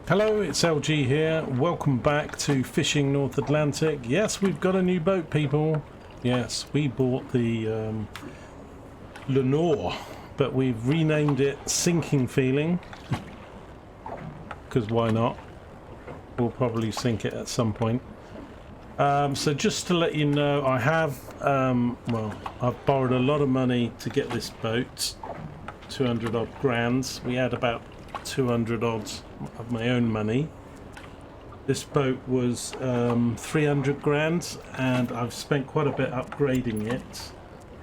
Hello, it's LG here. Welcome back to Fishing North Atlantic. Yes, we've got a new boat, people. Yes, we bought the Lenore, but we've renamed it Sinking Feeling. Because why not? We'll probably sink it at some point. So just to let you know, I have, I've borrowed a lot of money to get this boat. 200 odd grand. We had about 200 odd of my own money. This boat was 300 grand and I've spent quite a bit upgrading it.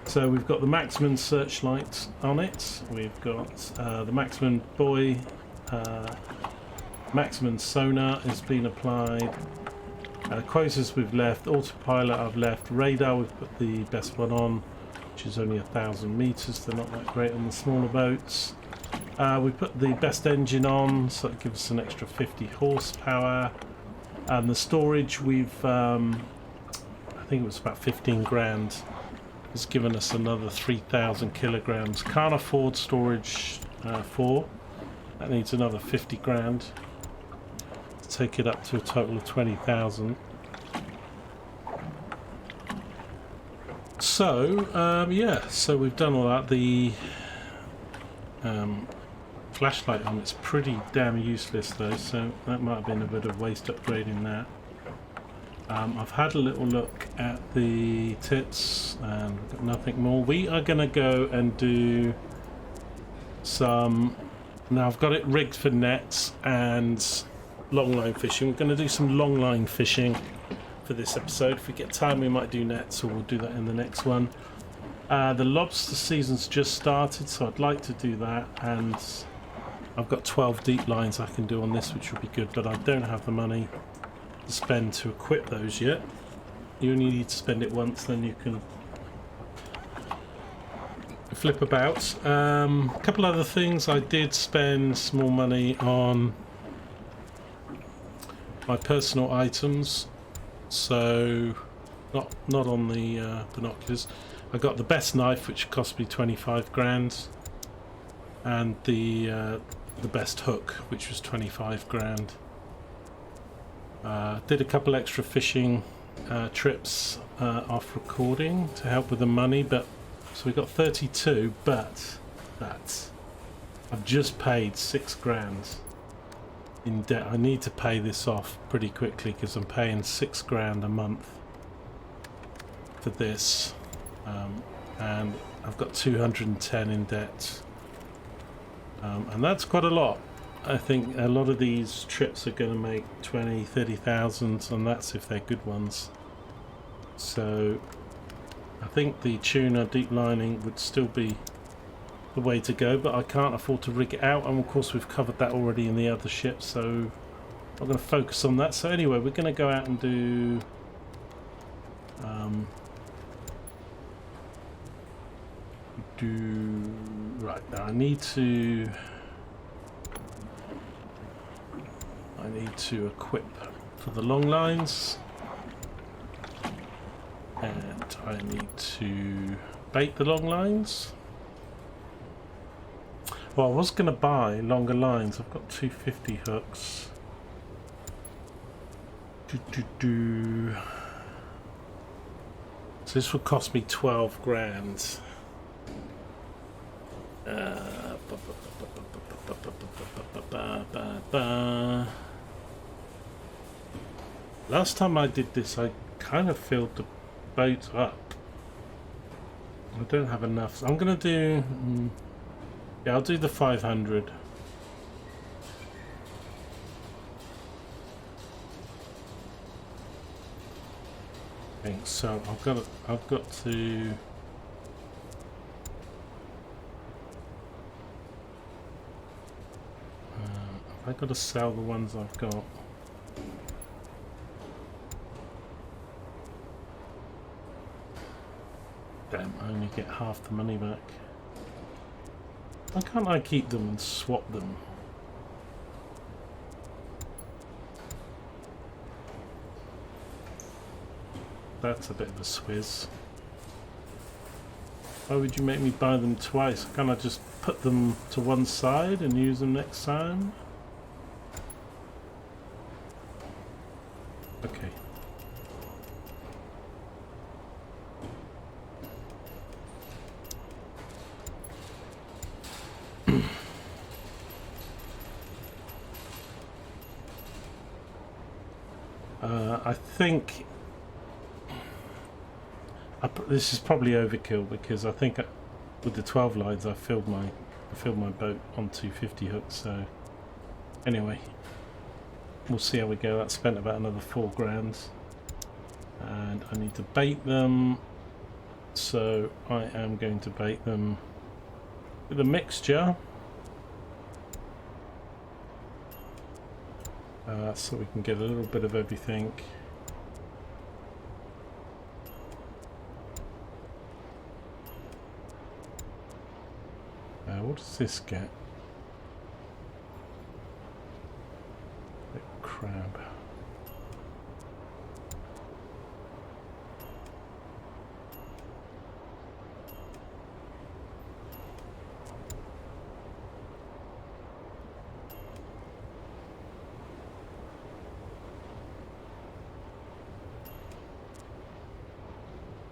So we've got the Maximum searchlight on it, we've got the Maximum buoy, Maximum sonar has been applied, quasars we've left, autopilot I've left, radar we've put the best one on, which is only 1,000 meters. They're not that great on the smaller boats. We put the best engine on, so it gives us an extra 50 horsepower. And the storage, we've, I think it was about 15 grand. It's given us another 3,000 kilograms. Can't afford storage 4. That needs another 50 grand to take it up to a total of 20,000. So, yeah, so we've done all that. The flashlight on it's pretty damn useless though, so that might have been a bit of waste upgrading that. I've had a little look at the tits and we've got nothing more. We are going to go and do some, now I've got it rigged for nets and long line fishing. We're going to do some long line fishing for this episode. If we get time we might do nets, or we'll do that in the next one. The lobster season's just started, so I'd like to do that, and I've got 12 deep lines I can do on this, which will be good, but I don't have the money to spend to equip those yet. You only need to spend it once, then you can flip about. A couple other things, I did spend small money on my personal items, so not on the binoculars. I got the best knife, which cost me 25 grand, and the best hook, which was 25 grand. Did a couple extra fishing trips off recording to help with the money, but so we got 32, but I've just paid 6 grand in debt. I need to pay this off pretty quickly because I'm paying 6 grand a month for this. And I've got 210 in debt, and that's quite a lot. I think a lot of these trips are going to make 20-30,000, and that's if they're good ones. So I think the tuna deep lining would still be the way to go, but I can't afford to rig it out, and of course we've covered that already in the other ship, so I'm going to focus on that. So anyway, we're going to go out and do right now I need to equip for the long lines, and I need to bait the long lines. Well, I was going to buy longer lines. I've got 250 hooks. So this would cost me 12 grand. Last time I did this, I kind of filled the boat up. I don't have enough. So I'm gonna do. Yeah, I'll do the 500. I think so. I've got to. I've got to sell the ones I've got. Damn, I only get half the money back. Why can't I keep them and swap them? That's a bit of a swizz. Why would you make me buy them twice? Can't I just put them to one side and use them next time? I think this is probably overkill, because I think with the 12 lines I filled my boat on 250 hooks. So anyway, we'll see how we go. That spent about another 4 grand, and I need to bait them, so I am going to bait them with a mixture, so we can get a little bit of everything. What does this get? A crab.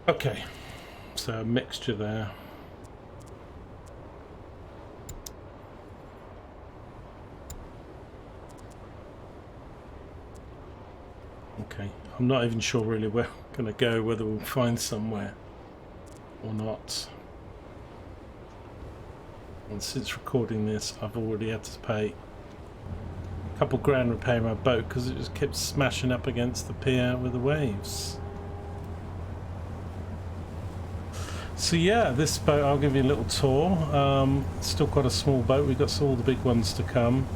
Okay, so a mixture there. Okay, I'm not even sure really where we're going to go, whether we'll find somewhere or not. And since recording this, I've already had to pay a couple grand repairing my boat because it just kept smashing up against the pier with the waves. So yeah, this boat, I'll give you a little tour. Still quite a small boat. We've got all the big ones to come.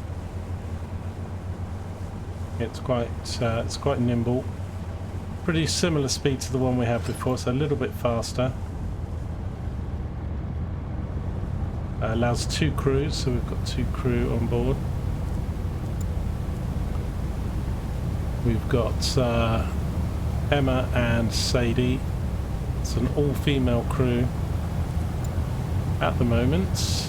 It's quite nimble. Pretty similar speed to the one we had before, so a little bit faster. Allows 2 crews, so we've got 2 crew on board. We've got Emma and Sadie. It's an all-female crew at the moment.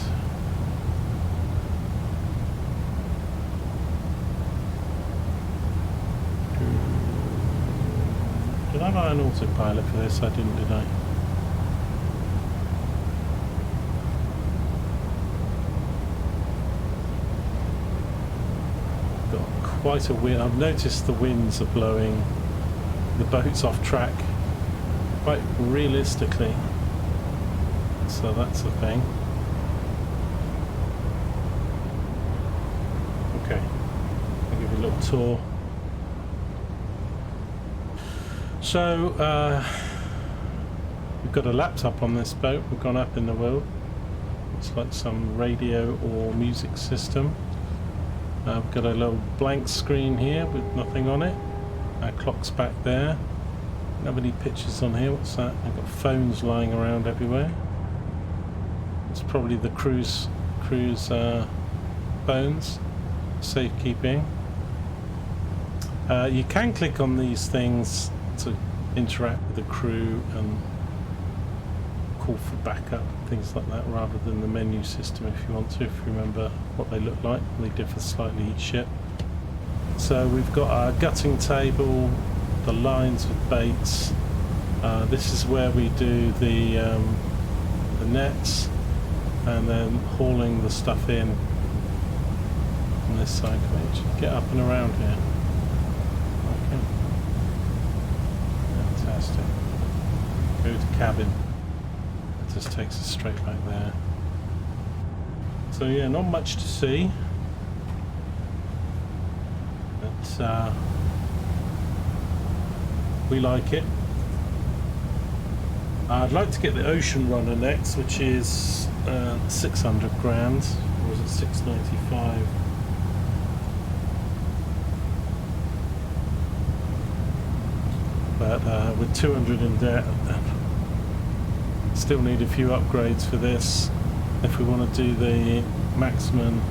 Did I buy an autopilot for this? I didn't, did I? Got quite a wind. I've noticed the winds are blowing the boats off track quite realistically, so that's a thing. Okay, I'll give you a little tour. So we've got a laptop on this boat. We've gone up in the world. It's like some radio or music system. I've got a little blank screen here with nothing on it. Our clock's back there. Don't have any pictures on here. What's that? I've got phones lying around everywhere. It's probably the crew's phones. Safekeeping. You can click on these things to interact with the crew and call for backup, things like that, rather than the menu system if you want to, if you remember what they look like. They differ slightly each ship. So we've got our gutting table, the lines with baits. This is where we do the nets, and then hauling the stuff in on this side. Can we actually get up and around here? Okay. Fantastic. Go to cabin. It just takes us straight like there. So yeah, not much to see. But we like it. I'd like to get the Ocean Runner next, which is 600 grand, or was it 695? But with 200 in debt, still need a few upgrades for this. If we want to do the maximum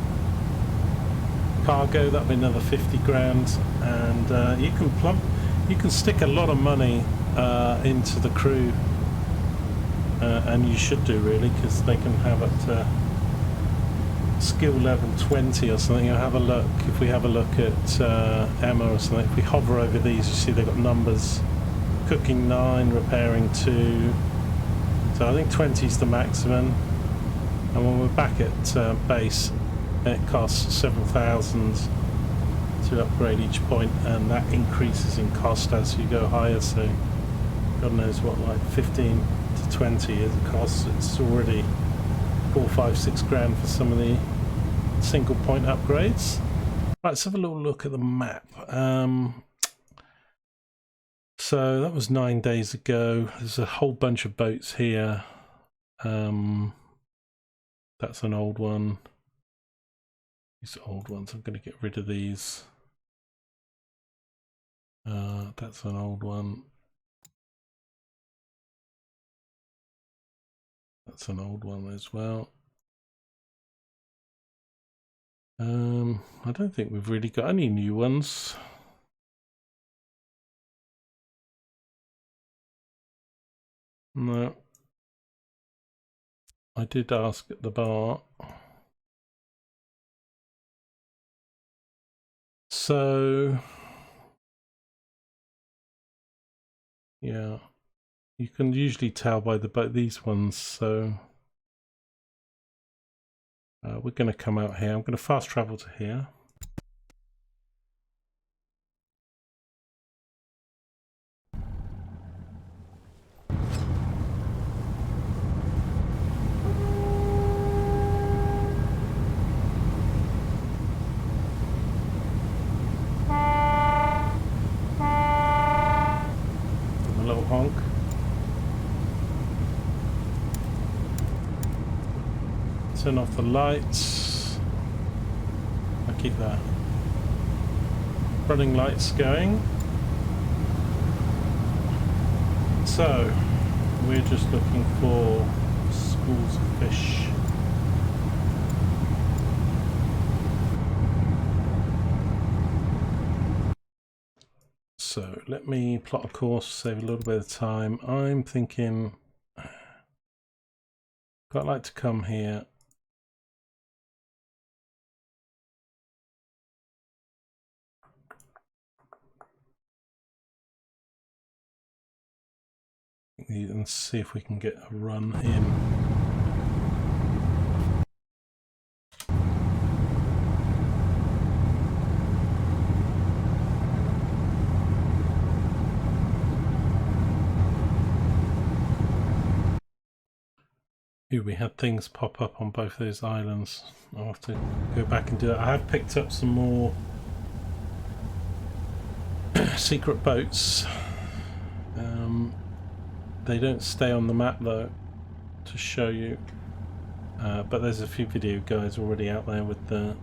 cargo, that'll be another 50 grand, and you can stick a lot of money into the crew, and you should do really, because they can have up to skill level 20 or something. You'll have a look, if we have a look at Emma or something, if we hover over these, you see they've got numbers: cooking 9, repairing 2, so I think 20 is the maximum. And when we're back at base, it costs 7,000 to upgrade each point, and that increases in cost as you go higher. So God knows what, like 15 to 20 is the cost. It's already 4, 5, 6 grand for some of the single point upgrades. Right, let's have a little look at the map. So that was 9 days ago. There's a whole bunch of boats here. That's an old one. These are old ones. I'm going to get rid of these. That's an old one. That's an old one as well. I don't think we've really got any new ones. No. I did ask at the bar. So, yeah, you can usually tell by these ones. So we're going to come out here. I'm going to fast travel to here. A little honk. Turn off the lights. I'll keep that. Running lights going. So we're just looking for schools of fish. So let me plot a course, save a little bit of time. I'm thinking quite like to come here. And see if we can get a run in. Ooh, we had things pop up on both those islands. I'll have to go back and do it. I have picked up some more secret boats. They don't stay on the map though to show you, but there's a few video guides already out there with the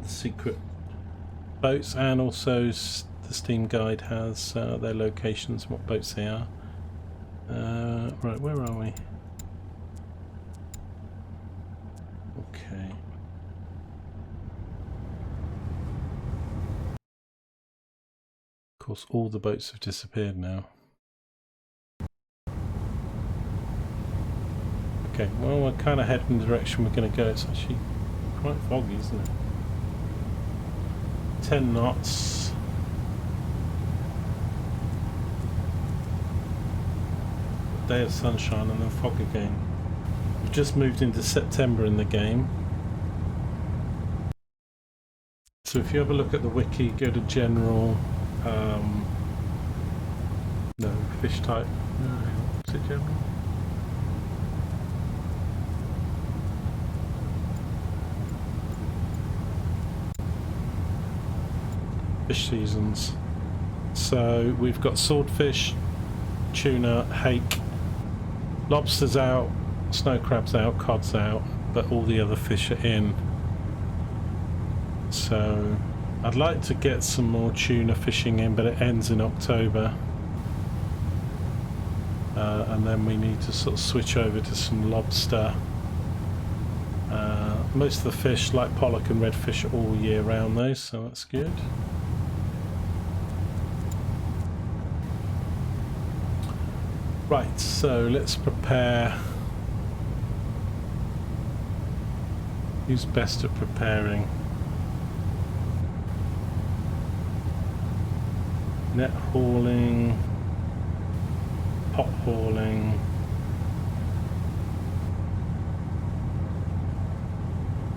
secret boats, and also the Steam guide has their locations, what boats they are. Right, where are we? Okay. Of course, all the boats have disappeared now. Okay, well, we're kind of heading in the direction we're going to go. It's actually quite foggy, isn't it? 10 knots. A day of sunshine and then fog again. We've just moved into September in the game. So if you have a look at the wiki, go to general, no, fish type, is it general? Fish seasons. So we've got swordfish, tuna, hake, lobsters out, snow crabs out, cod's out, but all the other fish are in. So I'd like to get some more tuna fishing in, but it ends in October. And then we need to sort of switch over to some lobster. Most of the fish, like pollock and redfish, are all year round though, so that's good. Right, so let's prepare. Who's best at preparing? Net hauling, pot hauling.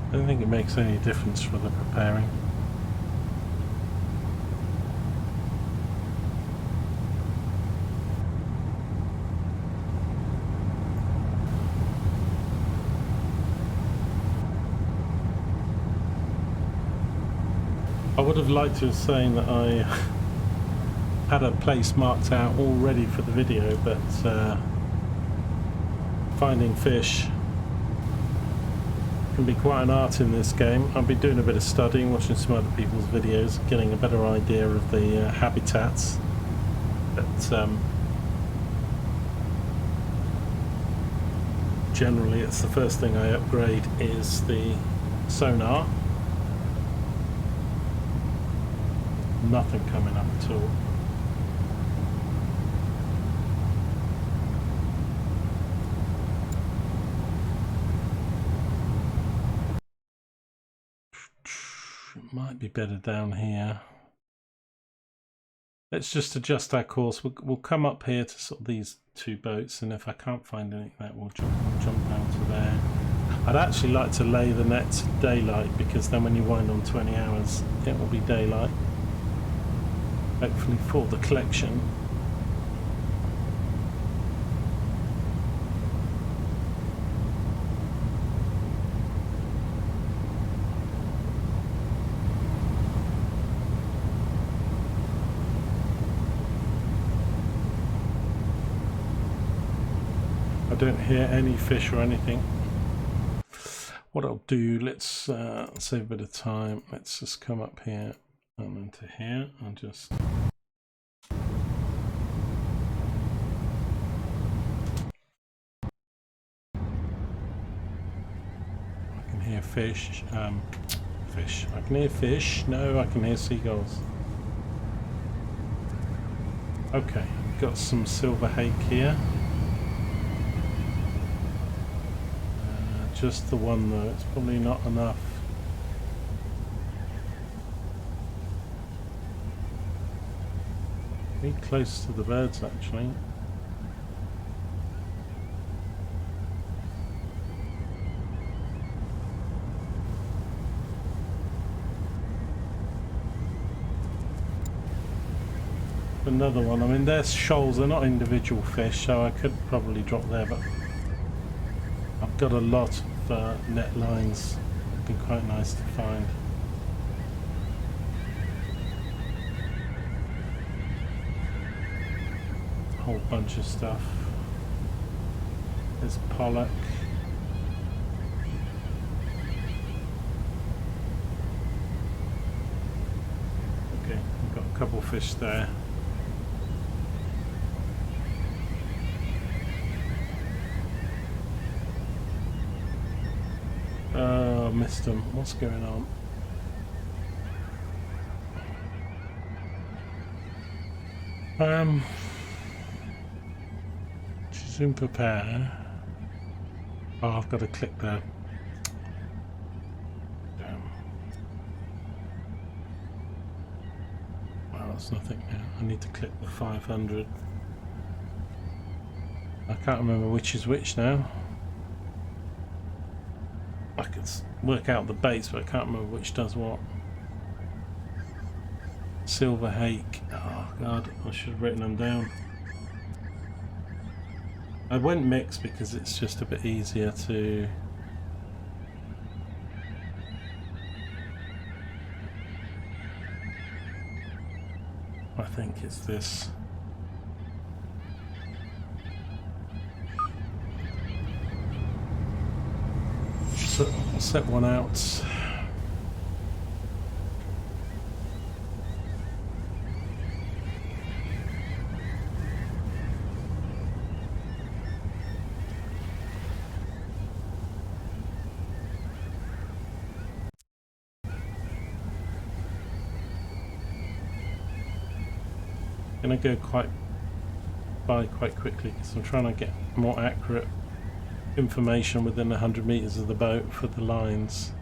I don't think it makes any difference for the preparing. I would have liked to have saying that I had a place marked out all ready for the video, but finding fish can be quite an art in this game. I've been doing a bit of studying, watching some other people's videos, getting a better idea of the habitats, but generally it's the first thing I upgrade is the sonar. Nothing coming up at all. It might be better down here. Let's just adjust our course. We'll come up here to sort of these two boats, and if I can't find anything, we'll jump down to there. I'd actually like to lay the net to daylight, because then when you wind on 20 hours, it will be daylight. Hopefully for the collection. I don't hear any fish or anything. What I'll do, let's save a bit of time. Let's just come up here and into here and just I can hear fish. Fish. I can hear fish. No, I can hear seagulls. Okay, got some silver hake here. Just the one though, it's probably not enough. Very close to the birds actually. Another one. I mean, they're shoals, they're not individual fish, so I could probably drop there, but I've got a lot of net lines. It'd be quite nice to find. A whole bunch of stuff. There's pollock. Okay, we've got a couple of fish there. Oh, missed them. What's going on? Zoom prepare. Oh, I've got to click there. Damn. Well, that's nothing now. I need to click the 500. I can't remember which is which now. I could work out the baits, but I can't remember which does what. Silver hake. Oh god, I should have written them down. I went mixed because it's just a bit easier to... I think it's this. So I'll set one out. Gonna go quite quickly because I'm trying to get more accurate information within 100 meters of the boat for the lines.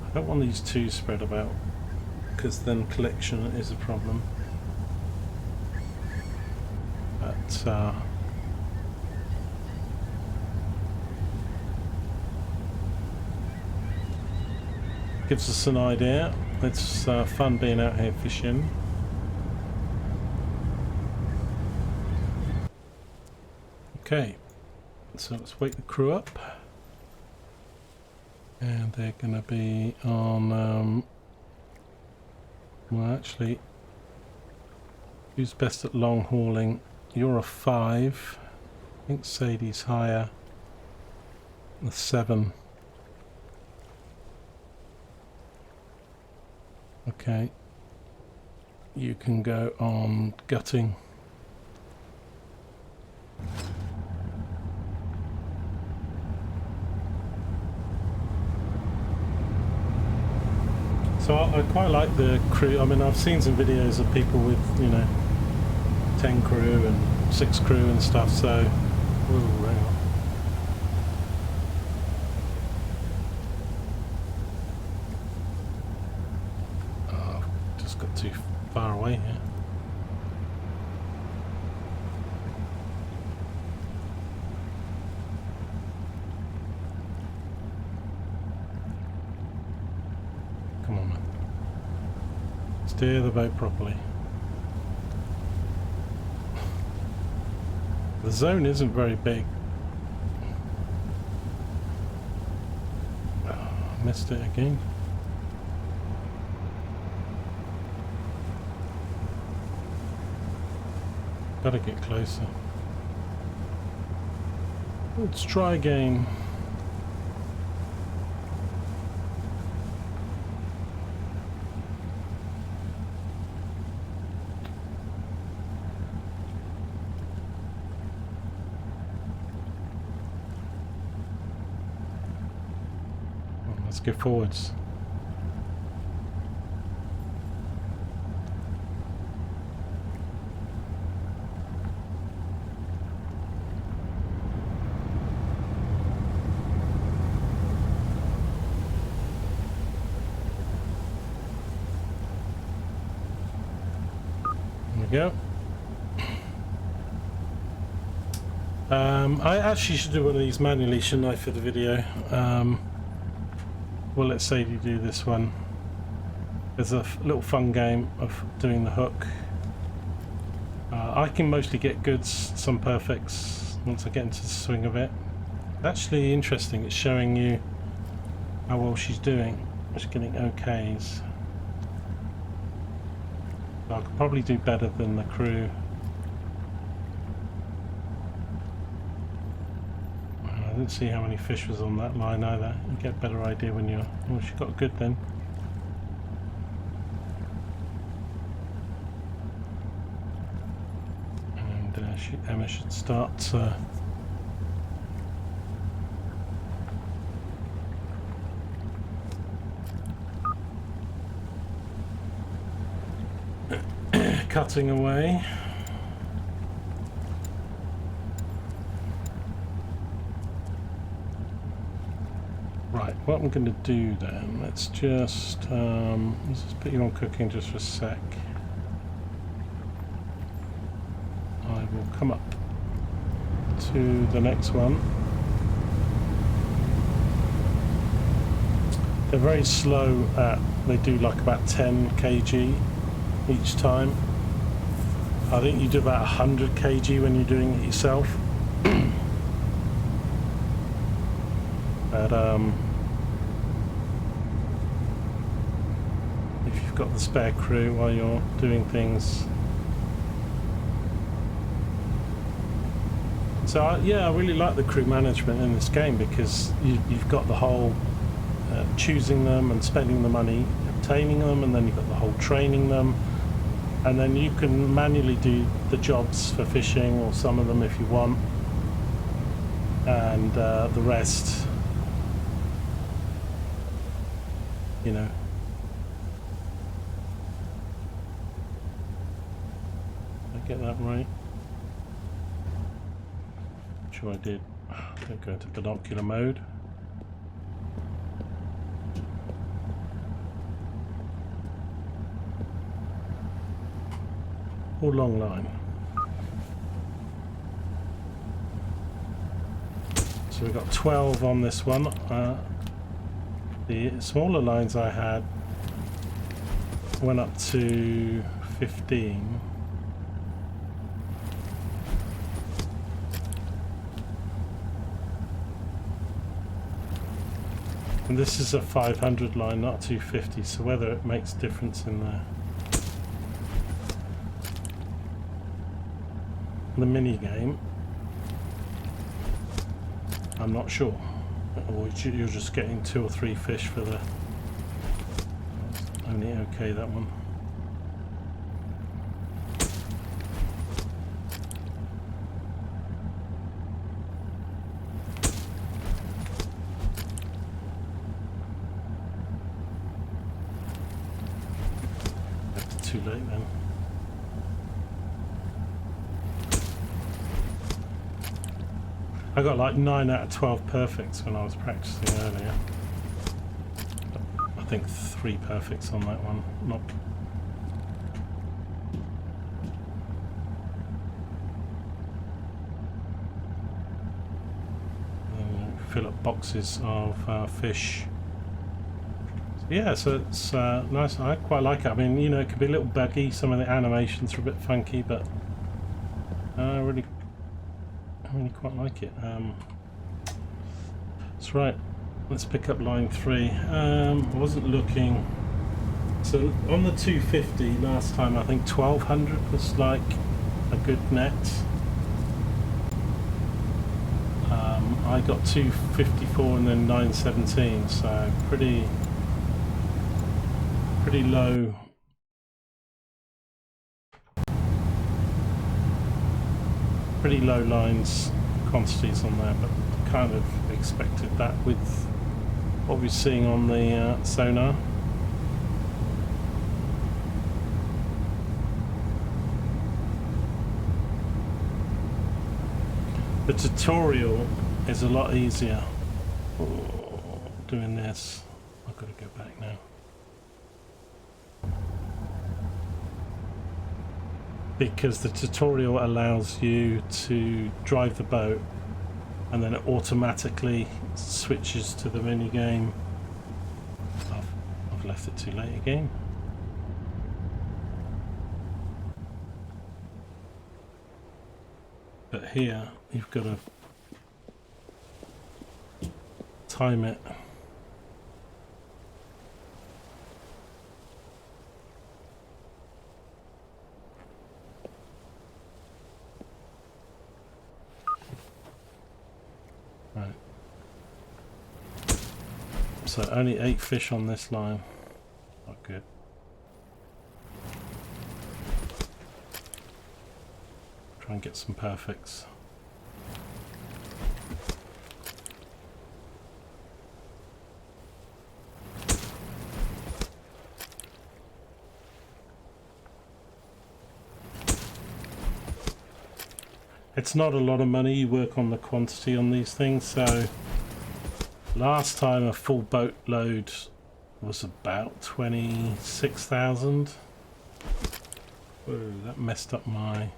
I Don't want these two spread about, because then collection is a problem. But gives us an idea. It's fun being out here fishing. Okay, so let's wake the crew up. And they're going to be on, well actually, who's best at long hauling? You're a 5. I think Sadie's higher. A 7. Okay. You can go on gutting. So I quite like the crew. I mean, I've seen some videos of people with, you know, 10 crew and 6 crew and stuff, so... Ooh, hang on. Oh, I've just got too far away here. Come on, man. Steer the boat properly. The zone isn't very big. Oh, I missed it again. Gotta get closer. Let's try again. Let's go forwards. There we go. I actually should do one of these manually, shouldn't I, for the video? Well, let's say you do this one. There's a little fun game of doing the hook. I can mostly get goods, some perfects, once I get into the swing of it. Actually interesting, it's showing you how well she's doing. She's getting okays. So I could probably do better than the crew. I didn't see how many fish was on that line either. You get a better idea when you're... Oh, she got good then. And Emma should start cutting away. Right, what I'm going to do then, let's just put you on cooking just for a sec. I will come up to the next one. They're very slow at, they do like about 10 kg each time. I think you do about 100 kg when you're doing it yourself. But if you've got the spare crew while you're doing things. So yeah, I really like the crew management in this game because you've got the whole choosing them and spending the money obtaining them, and then you've got the whole training them, and then you can manually do the jobs for fishing, or some of them if you want, and the rest, you know. Did I get that right? I'm sure I did. Don't go into binocular mode. or long line. So we've got 12 on this one. The smaller lines I had went up to 15. And this is a 500 line, not 250, so whether it makes a difference in the mini game, I'm not sure. Or you're just getting 2 or 3 fish for the... Only okay, that one. That's too late then. I got like 9 out of 12 perfects when I was practicing earlier. I think 3 perfects on that one. Not. Fill up boxes of fish. Yeah, so it's nice. I quite like it. I mean, you know, it could be a little buggy. Some of the animations are a bit funky, but I really quite like it. That's right. Let's pick up line 3. I wasn't looking. So on the 250 last time, I think 1200 was like a good net. I got 254 and then 917, so pretty low. Pretty low lines quantities on there, but kind of expected that with what we're seeing on the sonar. The tutorial is a lot easier. Doing this, I've got to go back now. Because the tutorial allows you to drive the boat and then it automatically switches to the mini game. I've left it too late again. But here you've got to time it. Right. So only 8 fish on this line. Not good. Try and get some perfects. It's not a lot of money, you work on the quantity on these things, so last time a full boat load was about 26,000. Whoa, that messed up my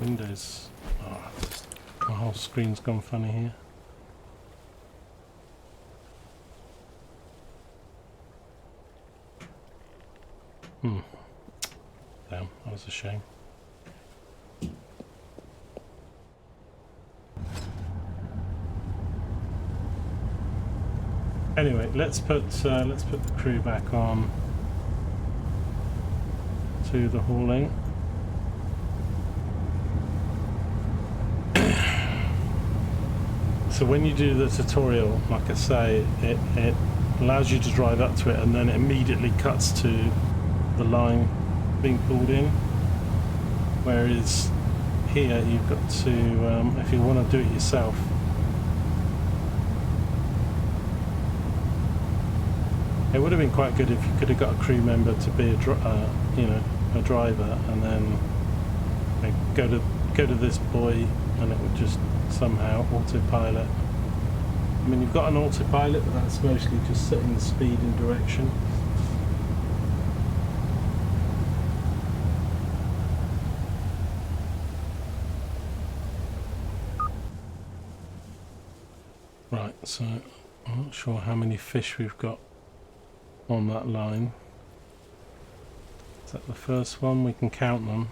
Windows. Oh, my whole screen's gone funny here. Damn, that was a shame. Anyway, let's put the crew back on to the hauling. So when you do the tutorial, like I say, it allows you to drive up to it and then it immediately cuts to the line being pulled in. Whereas here you've got to, if you want to do it yourself, it would have been quite good if you could have got a crew member to be a driver, and then go to this buoy, and it would just somehow autopilot. I mean, you've got an autopilot, but that's mostly just setting the speed and direction. So I'm not sure how many fish we've got on that line. Is that the first one? We can count them.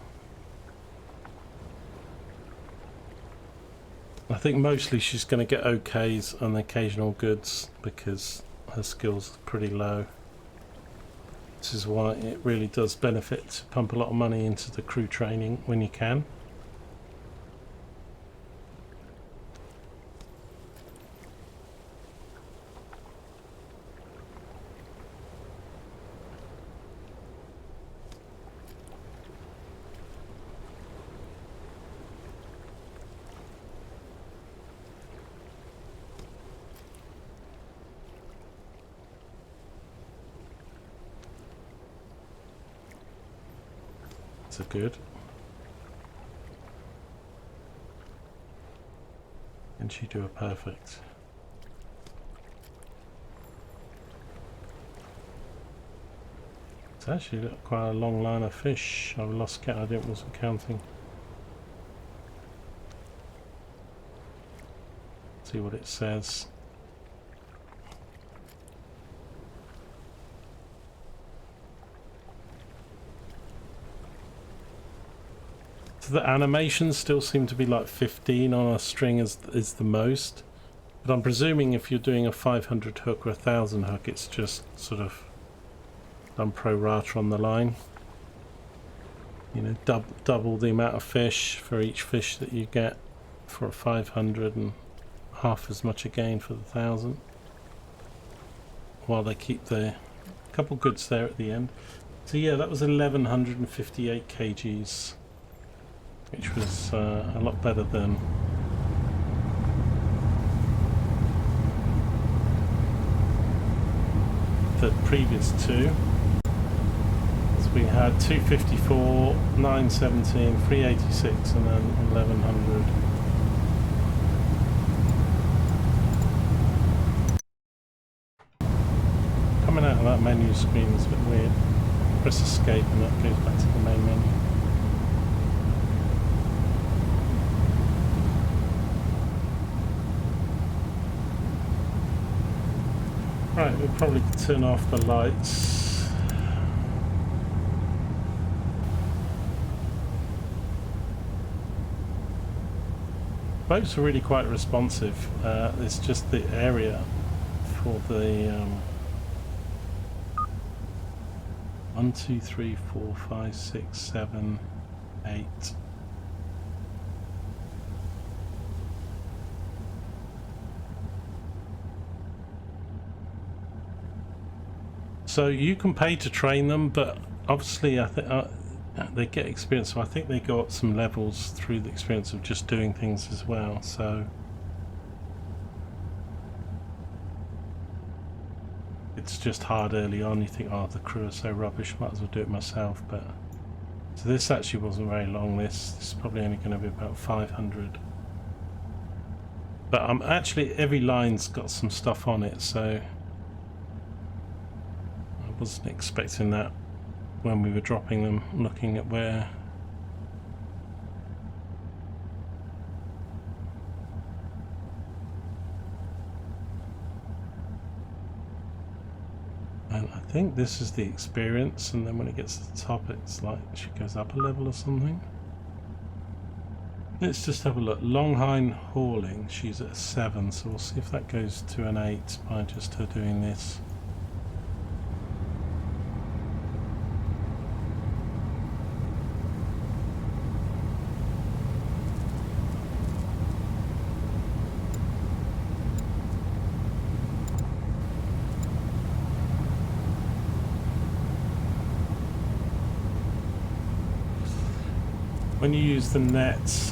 I think mostly she's going to get OKs and occasional goods because her skills are pretty low. This is why it really does benefit to pump a lot of money into the crew training when you can. That's good. And she do a perfect. It's actually quite a long line of fish. I lost count. I wasn't counting. See what it says. So the animations still seem to be like 15 on a string is the most, but I'm presuming if you're doing a 500 hook or a 1000 hook, it's just sort of done pro rata on the line. You know, double the amount of fish for each fish that you get for a 500 and half as much again for the 1000, while they keep the couple goods there at the end. So yeah, that was 1158 kgs, which was a lot better than the previous two. So we had 254, 917, 386 and then 1100. Coming out of that menu screen is a bit weird. Press escape and that goes back to the main menu. Right, we'll probably turn off the lights. Boats are really quite responsive. It's just the area for the 1, 2, 3, 4, 5, 6, 7, 8. So you can pay to train them, but obviously I think they get experience, so I think they go up some levels through the experience of just doing things as well. So it's just hard early on. You think, oh, the crew are so rubbish, might as well do it myself. But so this actually wasn't very long. This is probably only going to be about 500. But actually every line's got some stuff on it, so I wasn't expecting that when we were dropping them, looking at where. And I think this is the experience, and then when it gets to the top it's like she goes up a level or something. Let's just have a look. Longhine hauling, she's at a 7, so we'll see if that goes to an 8 by just her doing this. When you use the nets,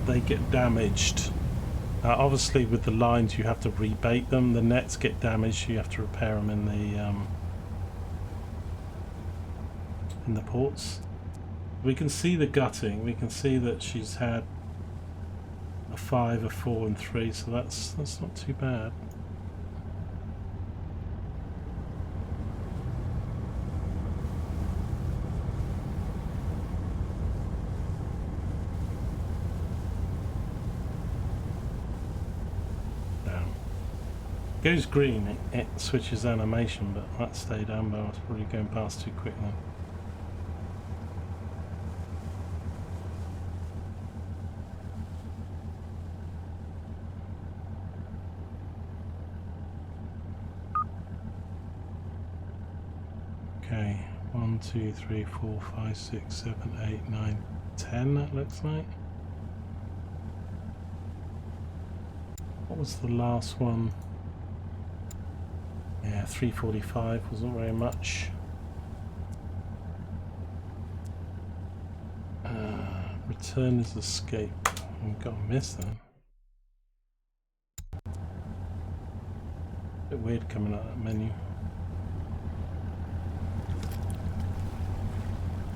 they get damaged. Obviously with the lines you have to rebait them. The nets get damaged, you have to repair them in the ports. We can see the gutting, we can see that she's had a 5, a 4 and 3, so that's not too bad. Goes green, it switches animation, but that stayed amber. I was probably going past too quick then. Okay, 1, 2, 3, 4, 5, 6, 7, 8, 9, 10 that looks like. What was the last one? Yeah, 345 wasn't very much. Return is escape. We've got a miss then. Bit weird coming out of that menu.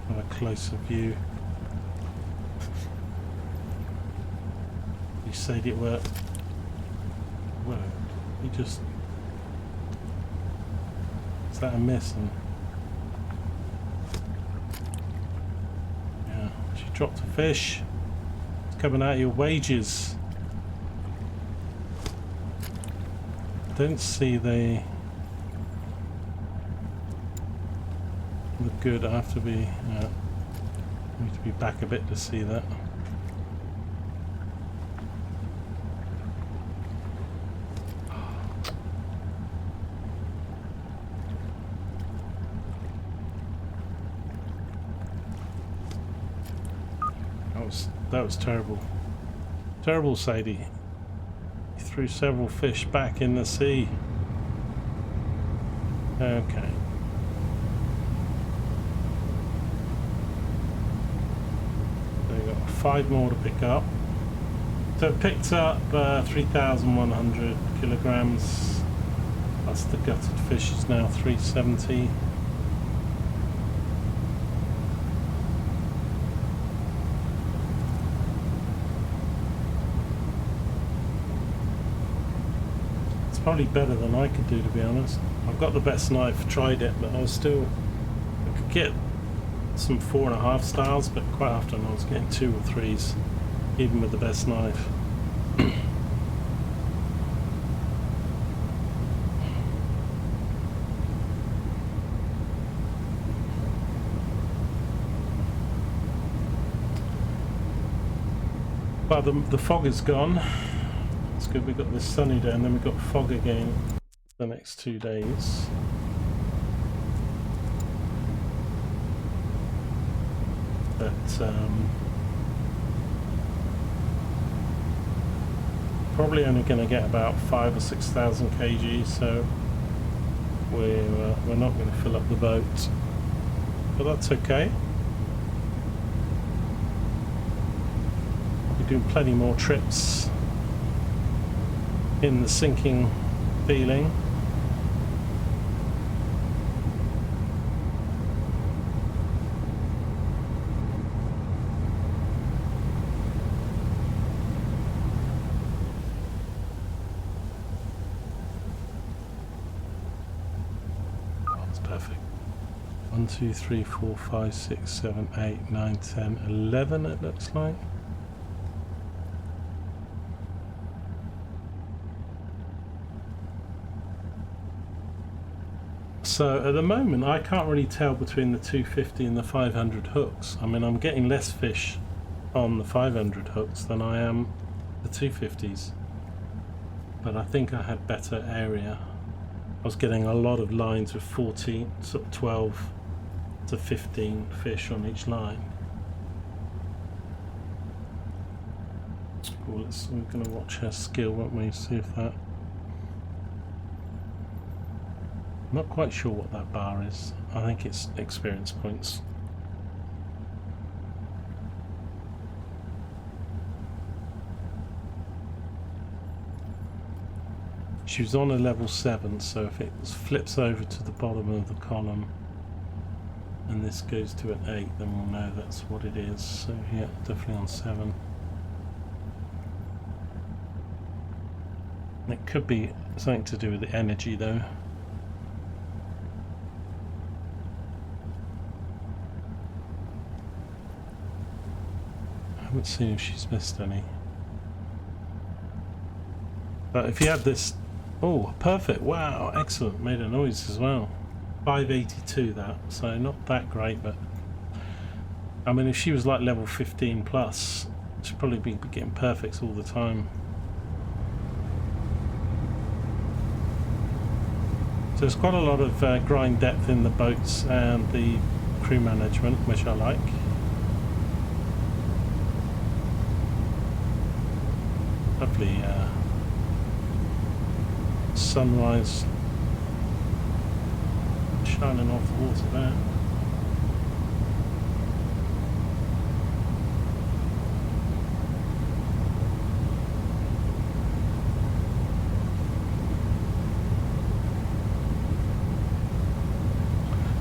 Have a closer view. You said it worked. Well, you just. Is that a miss? And yeah, she dropped a fish. It's coming out of your wages. Don't see the good. I have to be. Need to be back a bit to see that. That was terrible. Terrible, Sadie. You threw several fish back in the sea. Okay. So we've got 5 more to pick up. So it picked up 3,100 kilograms. Plus the gutted fish is now 370. Probably better than I could do, to be honest. I've got the best knife, tried it, but I could get some 4.5 stars, but quite often I was getting 2 or 3s, even with the best knife. But the fog is gone. It's good we've got this sunny day, and then we've got fog again the next 2 days. But probably only going to get about 5,000 or 6,000 kg, so we're not going to fill up the boat, but that's okay. We're doing plenty more trips in the sinking feeling. Oh, that's perfect. 1, 2, 3, 4, 5, 6, 7, 8, 9, 10, 11 it looks like. So at the moment I can't really tell between the 250 and the 500 hooks. I mean, I'm getting less fish on the 500 hooks than I am the 250s, but I think I had better area. I was getting a lot of lines with 14, sort of 12 to 15 fish on each line. Cool, we're going to watch her skill, won't we, see if that... Not quite sure what that bar is. I think it's experience points. She was on a level 7, so if it flips over to the bottom of the column and this goes to an 8, then we'll know that's what it is. So yeah, definitely on 7. It could be something to do with the energy though. I haven't seen if she's missed any. But if you had this Oh, perfect. Wow, excellent. Made a noise as well. 582 that, so not that great, but I mean, if she was like level 15 plus, she'd probably be getting perfects all the time. So there's quite a lot of grind depth in the boats and the crew management, which I like. Lovely sunrise shining off the water there.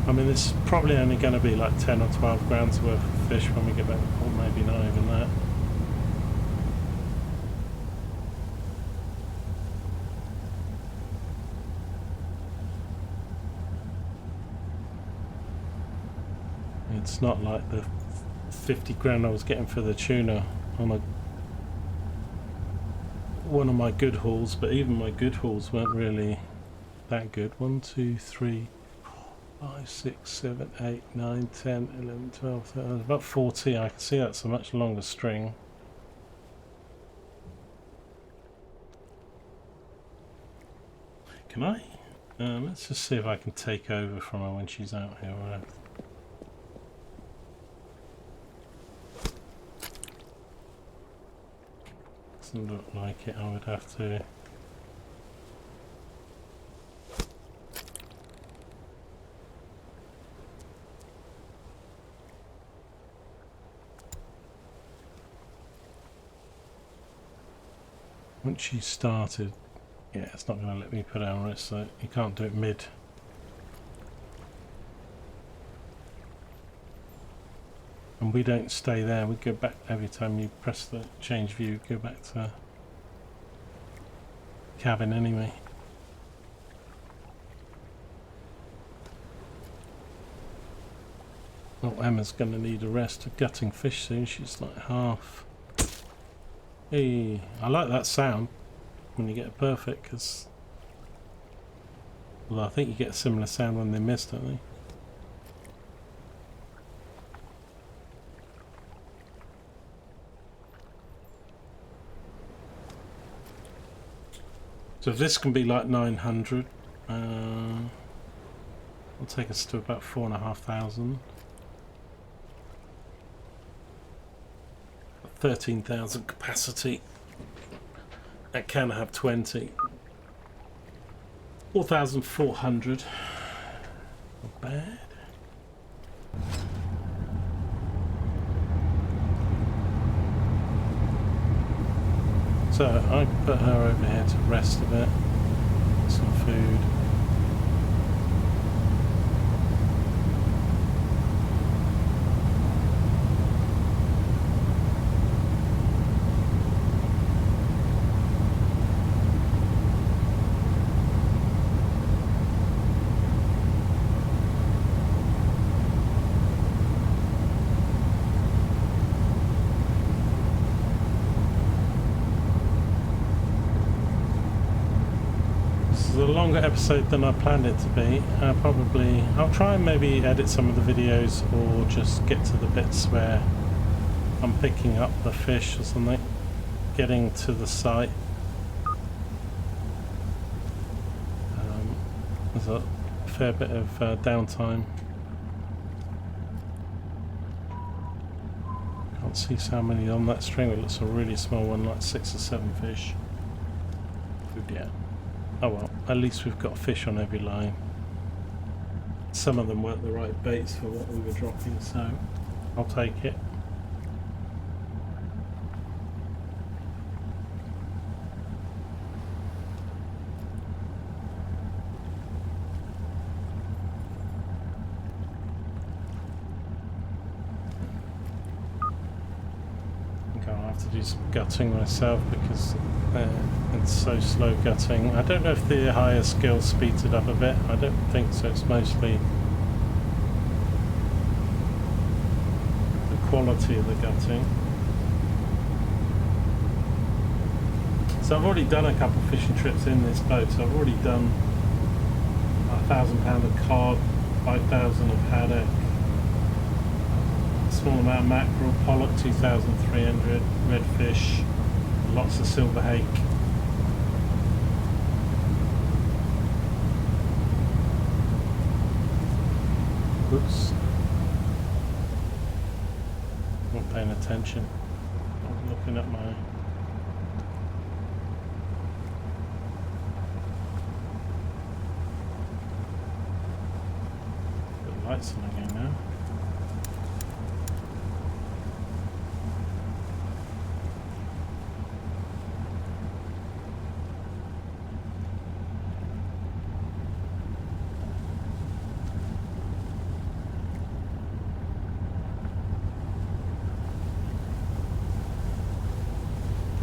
I mean, this is probably only going to be like 10 or 12 grams worth of fish when we get back, or maybe not even that. It's not like the 50 grand I was getting for the tuna on one of my good hauls, but even my good hauls weren't really that good. 1, 2, 3, 5, 6, 7, 8, 9, 10, 11, 12, 13, about 40. I can see that's a much longer string. Can I? Let's just see if I can take over from her when she's out here. Doesn't look like it. I would have to. Once she started, yeah, it's not going to let me put her on it, so you can't do it mid. And we don't stay there, we go back every time you press the change view, go back to cabin anyway. Oh, Emma's going to need a rest of gutting fish soon, she's like half. Hey, I like that sound when you get it perfect, because, well, I think you get a similar sound when they miss, don't they? So if this can be like 900, it'll take us to about 4,500. 13,000 capacity. That can have 20. 4,400. Not bad. So I put her over here to rest a bit. Some food. A longer episode than I planned it to be. I'll try and maybe edit some of the videos or just get to the bits where I'm picking up the fish or something, getting to the site. There's a fair bit of downtime. Can't see so many on that string, but it's a really small one, like 6 or 7 fish. Food, yeah. Oh well, at least we've got fish on every line. Some of them weren't the right baits for what we were dropping, so I'll take it. I think I'll have to do some gutting myself because it's so slow gutting. I don't know if the higher skill speeds it up a bit. I don't think so. It's mostly the quality of the gutting. So I've already done a couple of fishing trips in this boat. So I've already done £1,000 of cod, 5,000 of haddock, a small amount of mackerel, pollock 2,300, redfish, lots of silver hake. Oops. Not paying attention. I'm looking at my... The lights on again now.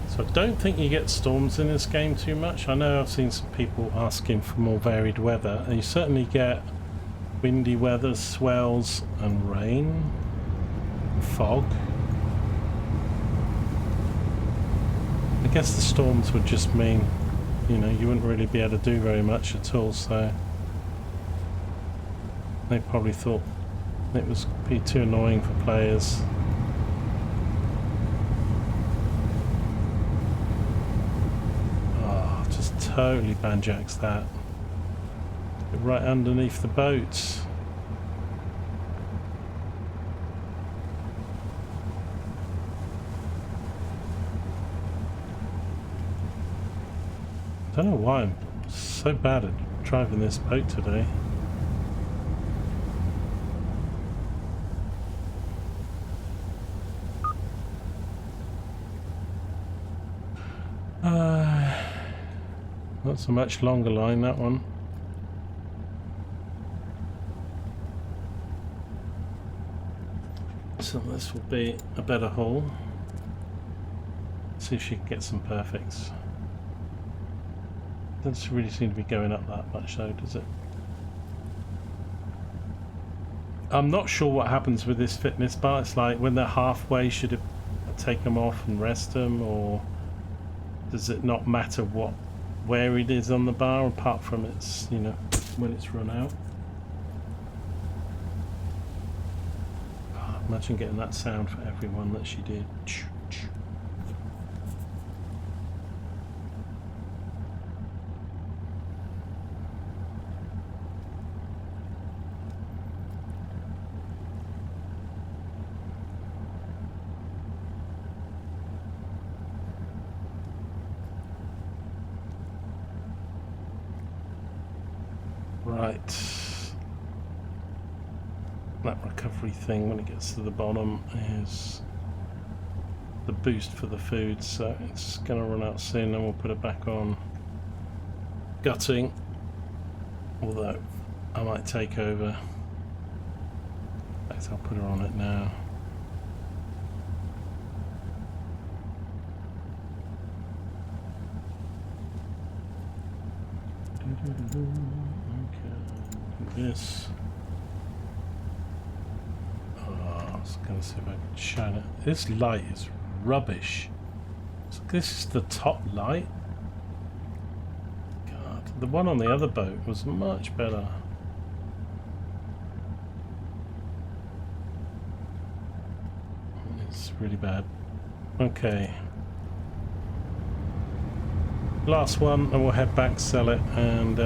So I don't think you get storms in this game too much. I know I've seen some people asking for more varied weather, and you certainly get windy weather, swells and rain, fog. I guess the storms would just mean, you know, you wouldn't really be able to do very much at all, so they probably thought it was be too annoying for players. Totally banjacks that. Right underneath the boat. I don't know why I'm so bad at driving this boat today. That's a much longer line, that one. So this will be a better haul. See if she can get some perfects. Doesn't really seem to be going up that much though, does it? I'm not sure what happens with this fitness bar. It's like when they're halfway, should it take them off and rest them, or does it not matter where it is on the bar apart from its, you know, when it's run out? Oh, imagine getting that sound for everyone that she did. Right, that recovery thing when it gets to the bottom is the boost for the food, so it's going to run out soon and we'll put it back on gutting, although I might take over. In fact, I'll put her on it now. This. Oh, I was going to see if I could shine it. This light is rubbish. So this is the top light. God, the one on the other boat was much better. It's really bad. Okay. Last one, and we'll head back, sell it, and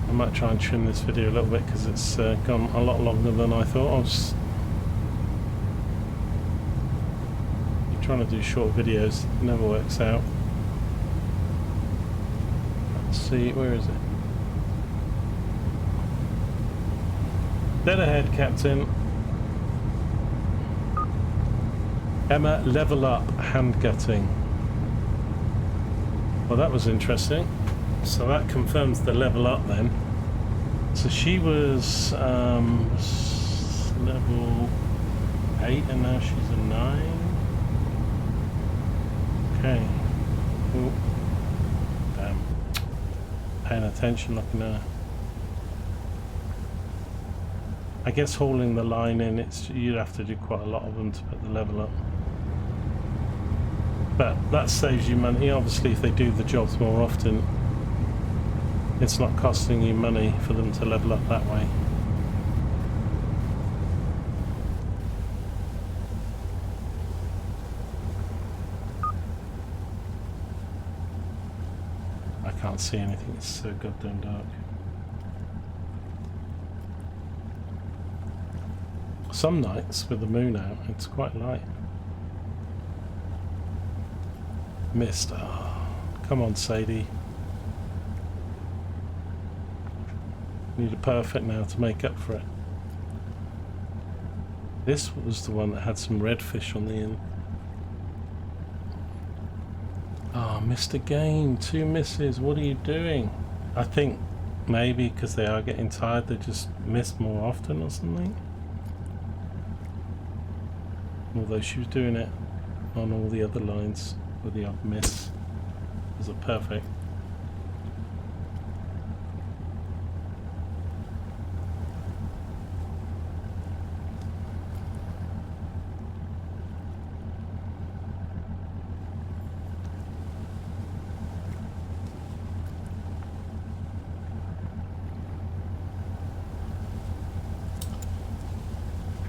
I might try and trim this video a little bit because it's gone a lot longer than I thought. I was trying to do short videos, it never works out. Let's see, where is it? Dead ahead, Captain. Emma, level up, hand gutting. Well, that was interesting. So that confirms the level up then. So she was level 8 and now she's a 9. Okay. Ooh. Damn. Paying attention, looking at her. I guess hauling the line in, you'd have to do quite a lot of them to put the level up. But that saves you money. Obviously, if they do the jobs more often, it's not costing you money for them to level up that way. I can't see anything, it's so goddamn dark. Some nights with the moon out, it's quite light. Mist. Oh, come on, Sadie. Need a perfect now to make up for it. This was the one that had some redfish on the end. Oh, missed again. 2 misses. What are you doing? I think maybe because they are getting tired, they just miss more often or something. Although she was doing it on all the other lines with the odd miss. It was a perfect.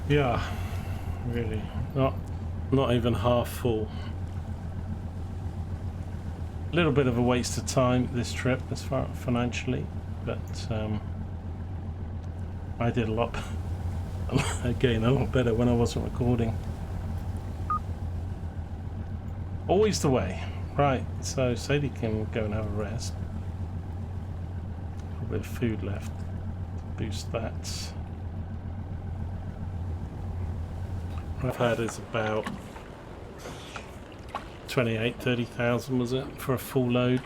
Yeah, really, not even half full. A little bit of a waste of time this trip as far financially, but I did a lot again a lot better when I wasn't recording. Always the way. Right, so Sadie can go and have a rest. A bit of food left to boost that. I've had is about 30,000 was it for a full load.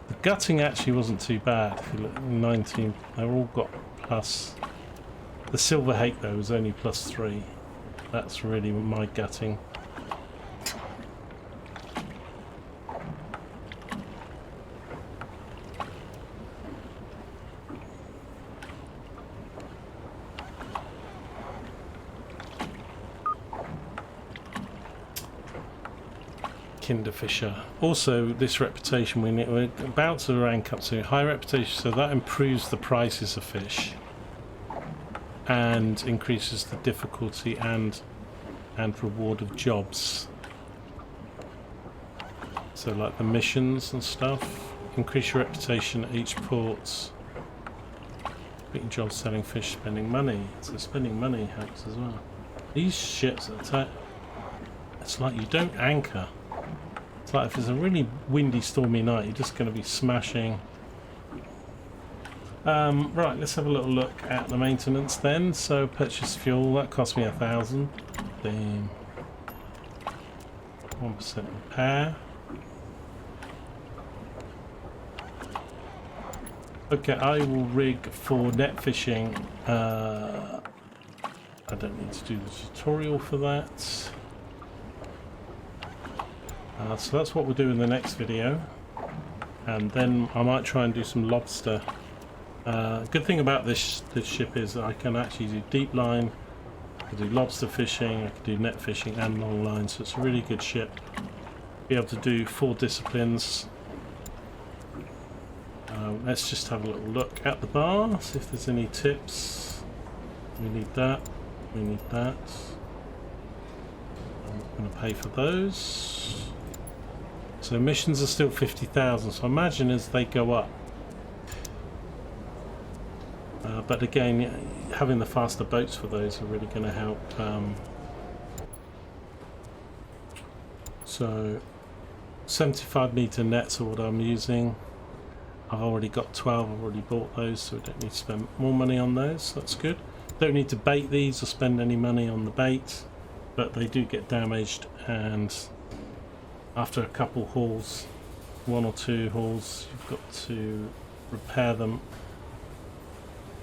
The gutting actually wasn't too bad. If you look, 19, they all got plus. The silver hake though was only +3. That's really my gutting. Fisher. Also, this reputation we're about to rank up to high reputation, so that improves the prices of fish and increases the difficulty and reward of jobs. So, like the missions and stuff, increase your reputation at each port. Getting jobs, selling fish, spending money. So spending money helps as well. These ships attack. It's like you don't anchor. It's like if it's a really windy, stormy night, you're just going to be smashing. Right, let's have a little look at the maintenance then. So purchase fuel, that cost me 1,000. Damn. 1% repair. Okay, I will rig for net fishing. I don't need to do the tutorial for that. So that's what we'll do in the next video, and then I might try and do some lobster. Good thing about this ship is I can actually do deep line, I can do lobster fishing, I can do net fishing and long line, so it's a really good ship. Be able to do 4 disciplines. Let's just have a little look at the bar, see if there's any tips. We need that, we need that. I'm going to pay for those. So emissions are still 50,000, so I imagine as they go up. But again, having the faster boats for those are really going to help. So 75 meter nets are what I'm using. I've already got 12, I've already bought those, so we don't need to spend more money on those, so that's good. Don't need to bait these or spend any money on the bait, but they do get damaged, and after a couple hauls, 1 or 2 hauls, you've got to repair them,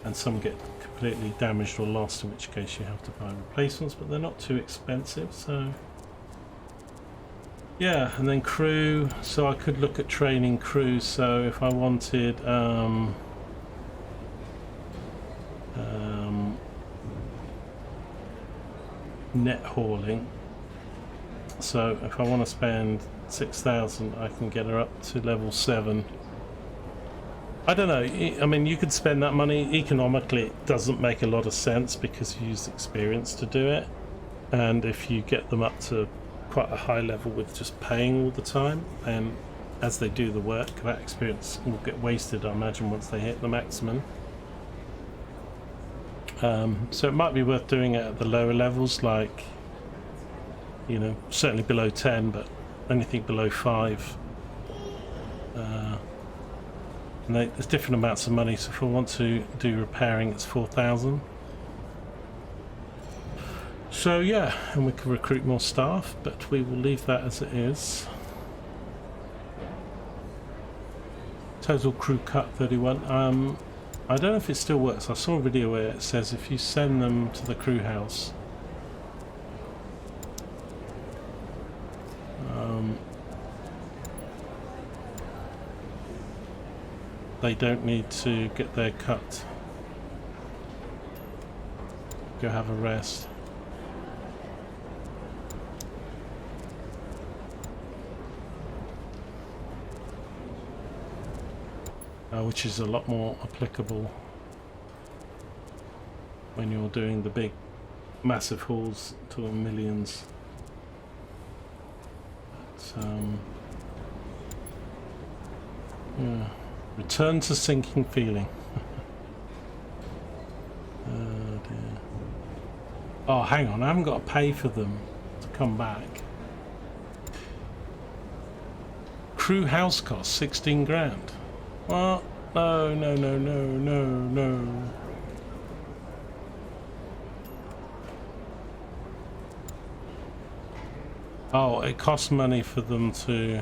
and some get completely damaged or lost, in which case you have to buy replacements, but they're not too expensive. So yeah, and then crew, so I could look at training crew. So if I wanted net hauling, So if I want to spend 6,000, I can get her up to level 7. I don't know, I mean, you could spend that money economically. It doesn't make a lot of sense because you use experience to do it, and if you get them up to quite a high level with just paying all the time, and as they do the work, that experience will get wasted, I imagine, once they hit the maximum. So it might be worth doing it at the lower levels, like, you know, certainly below 10, but anything below 5. And there's different amounts of money, so if I want to do repairing, it's 4,000. So yeah, and we can recruit more staff, but we will leave that as it is. Total crew cut 31. I don't know if it still works. I saw a video where it says if you send them to the crew house, they don't need to get their cut. Go have a rest. Which is a lot more applicable when you're doing the big massive hauls to millions. But, yeah. Return to sinking feeling. Oh dear. Oh, hang on, I haven't got to pay for them to come back. Crew house cost 16 grand. What? No, no, no, no, no, no. Oh, it costs money for them to...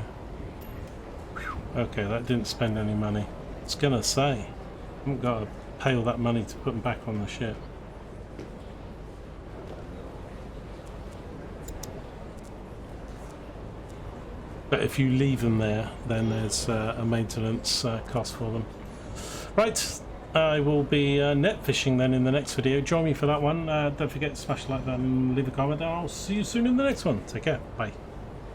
Okay, that didn't spend any money. I was gonna say, I haven't got to pay all that money to put them back on the ship. But if you leave them there, then there's a maintenance cost for them. Right, I will be net fishing then in the next video. Join me for that one. Don't forget to smash the like button, leave a comment, and I'll see you soon in the next one. Take care. Bye.